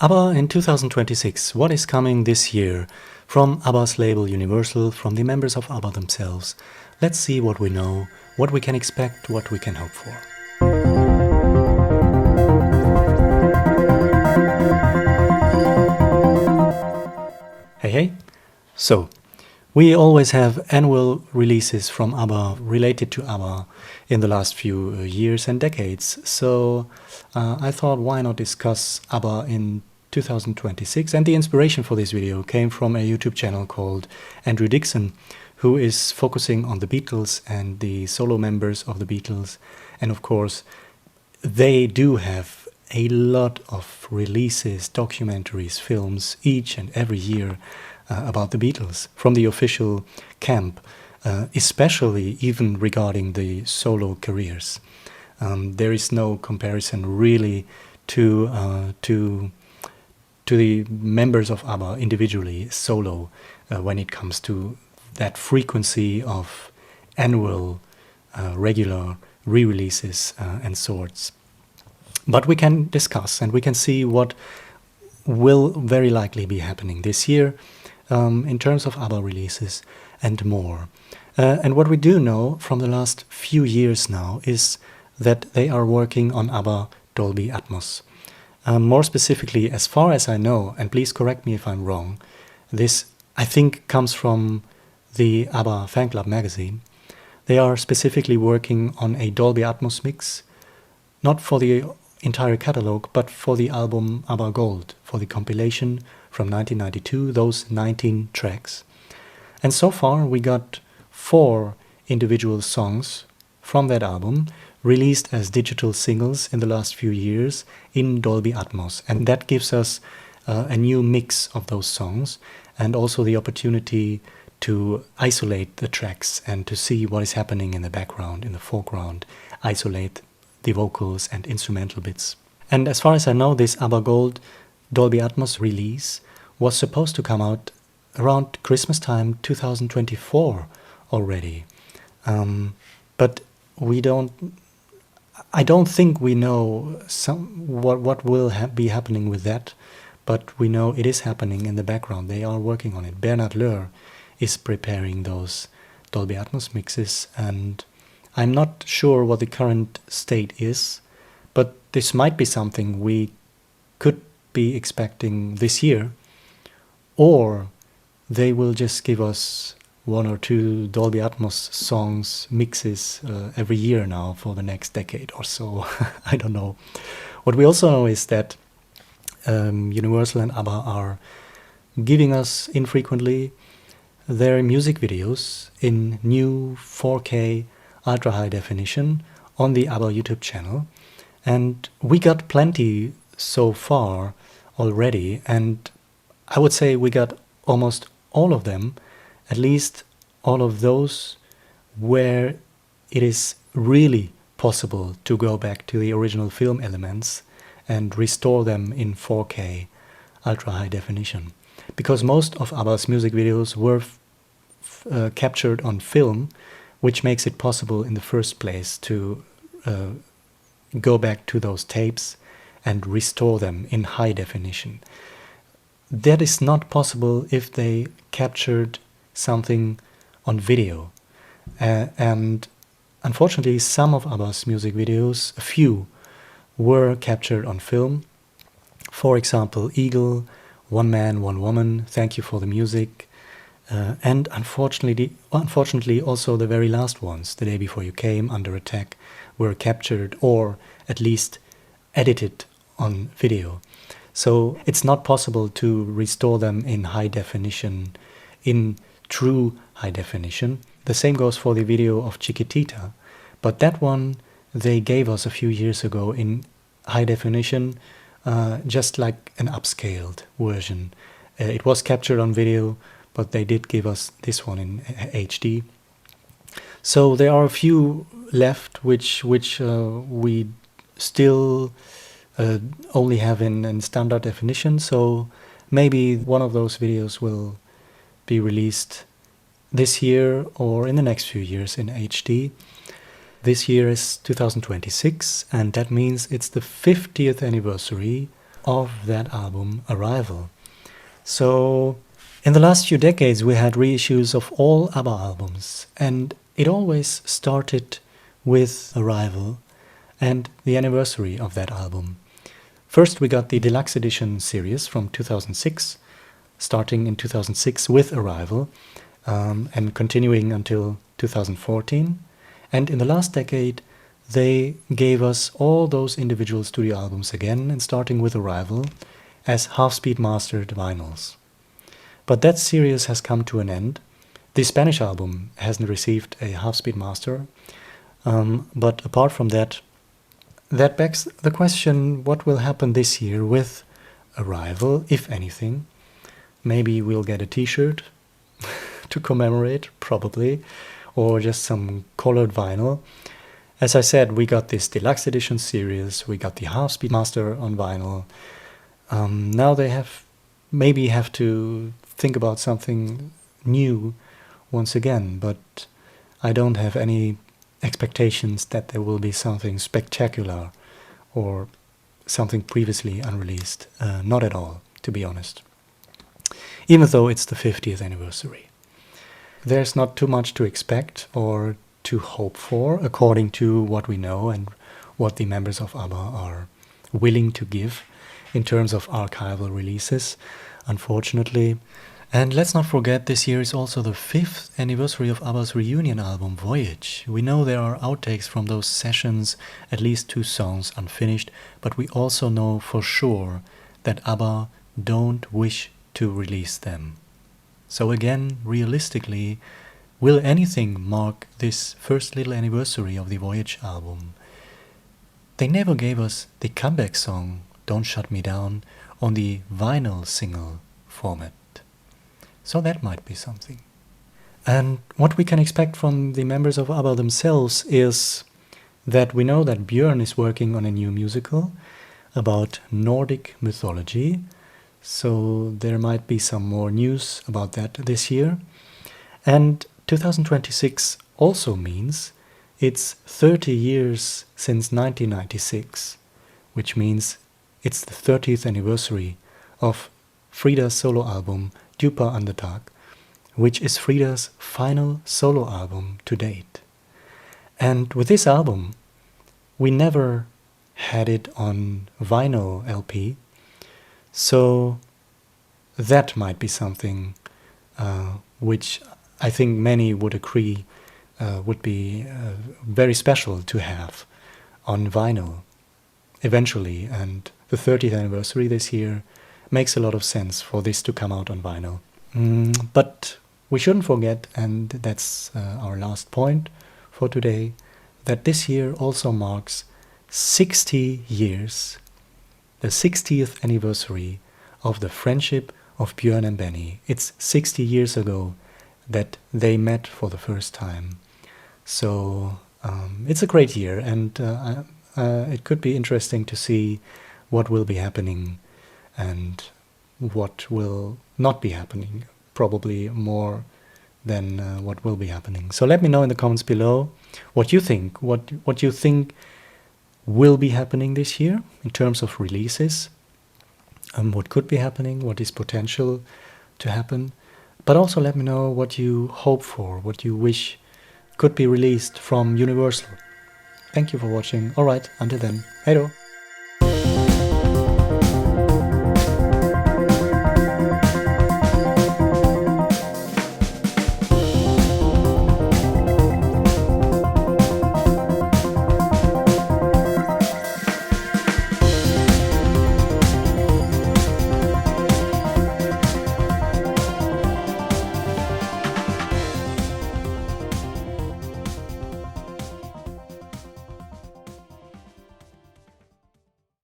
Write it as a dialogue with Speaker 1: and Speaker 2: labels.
Speaker 1: ABBA in 2026. What is coming this year? From ABBA's label Universal, from the members of ABBA themselves. Let's see what we know, what we can expect, what we can hope for. Hey, hey. So, we always have annual releases from ABBA related to ABBA in the last few years and decades. So I thought, why not discuss ABBA in 2026? And the inspiration for this video came from a YouTube channel called Andrew Dixon, who is focusing on the Beatles and the solo members of the Beatles. And of course, they do have a lot of releases, documentaries, films each and every year about the Beatles from the official camp, especially even regarding the solo careers. There is no comparison really to the members of ABBA individually, solo, when it comes to that frequency of annual, regular re-releases and sorts. But we can discuss and we can see what will very likely be happening this year in terms of ABBA releases and more. And what we do know from the last few years now is that they are working on ABBA Dolby Atmos. More specifically, as far as I know, and please correct me if I'm wrong, this I think comes from the ABBA Fan Club magazine. They are specifically working on a Dolby Atmos mix, not for the entire catalog, but for the album ABBA Gold, for the compilation from 1992, those 19 tracks. And so far we got 4 individual songs from that album released as digital singles in the last few years in Dolby Atmos. And that gives us a new mix of those songs and also the opportunity to isolate the tracks and to see what is happening in the background, in the foreground, isolate the vocals and instrumental bits. And as far as I know, this ABBA Gold Dolby Atmos release was supposed to come out around Christmas time 2024 already. But I don't think we know what will be happening with that, but we know it is happening in the background. They are working on it. Bernard Löhr is preparing those Dolby Atmos mixes, and I'm not sure what the current state is, but this might be something we could be expecting this year, or they will just give us 1 or 2 Dolby Atmos songs, mixes every year now for the next decade or so. I don't know. What we also know is that Universal and ABBA are giving us infrequently their music videos in new 4K ultra high definition on the ABBA YouTube channel, and we got plenty so far already, and I would say we got almost all of them, at least all of those where it is really possible to go back to the original film elements and restore them in 4K ultra high definition, because most of ABBA's music videos were captured on film, which makes it possible in the first place to go back to those tapes and restore them in high definition. That is not possible if they captured something on video. And unfortunately, some of ABBA's music videos, a few, were captured on film. For example, Eagle, One Man, One Woman, Thank You for the Music, and unfortunately also the very last ones, The Day Before You Came, Under Attack, were captured or at least edited on video. So it's not possible to restore them in high definition, in true high definition. The same goes for the video of Chiquitita, but that one they gave us a few years ago in high definition, just like an upscaled version. It was captured on video, but they did give us this one in HD. So there are a few left which we still only have in standard definition, so maybe one of those videos will be released this year or in the next few years in HD. This year is 2026, and that means it's the 50th anniversary of that album, Arrival. So in the last few decades we had reissues of all ABBA albums, and it always started with Arrival and the anniversary of that album. First we got the Deluxe Edition series from 2006, starting in 2006 with Arrival, and continuing until 2014. And in the last decade they gave us all those individual studio albums again, and starting with Arrival, as half-speed mastered vinyls. But that series has come to an end. The Spanish album hasn't received a half-speed master, but apart from that, that begs the question, what will happen this year with Arrival, if anything? Maybe we'll get a t-shirt to commemorate, probably, or just some colored vinyl. As I said, we got this Deluxe Edition series, we got the half-speed master on vinyl. Now they maybe have to think about something new once again, but I don't have any expectations that there will be something spectacular or something previously unreleased. Not at all, to be honest. Even though it's the 50th anniversary. There's not too much to expect or to hope for, according to what we know and what the members of ABBA are willing to give in terms of archival releases, unfortunately. And let's not forget, this year is also the 5th anniversary of ABBA's reunion album, Voyage. We know there are outtakes from those sessions, at least 2 songs unfinished, but we also know for sure that ABBA don't wish to release them. So again, realistically, will anything mark this first little anniversary of the Voyage album? They never gave us the comeback song, Don't Shut Me Down, on the vinyl single format. So that might be something. And what we can expect from the members of ABBA themselves is that we know that Björn is working on a new musical about Nordic mythology. So there might be some more news about that this year. And 2026 also means it's 30 years since 1996, which means it's the 30th anniversary of Frida's solo album, Djupa Andetag, which is Frida's final solo album to date. And with this album, we never had it on vinyl LP, so that might be something which I think many would agree would be very special to have on vinyl eventually, and the 30th anniversary this year makes a lot of sense for this to come out on vinyl. But we shouldn't forget, and that's our last point for today, that this year also marks 60 years, the 60th anniversary of the friendship of Björn and Benny. It's 60 years ago that they met for the first time. So it's a great year, and it could be interesting to see what will be happening and what will not be happening, probably more than what will be happening. So let me know in the comments below what you think, what you think will be happening this year in terms of releases, what could be happening, what is potential to happen. But also let me know what you hope for, what you wish could be released from Universal. Thank you for watching. Alright, until then, hey do!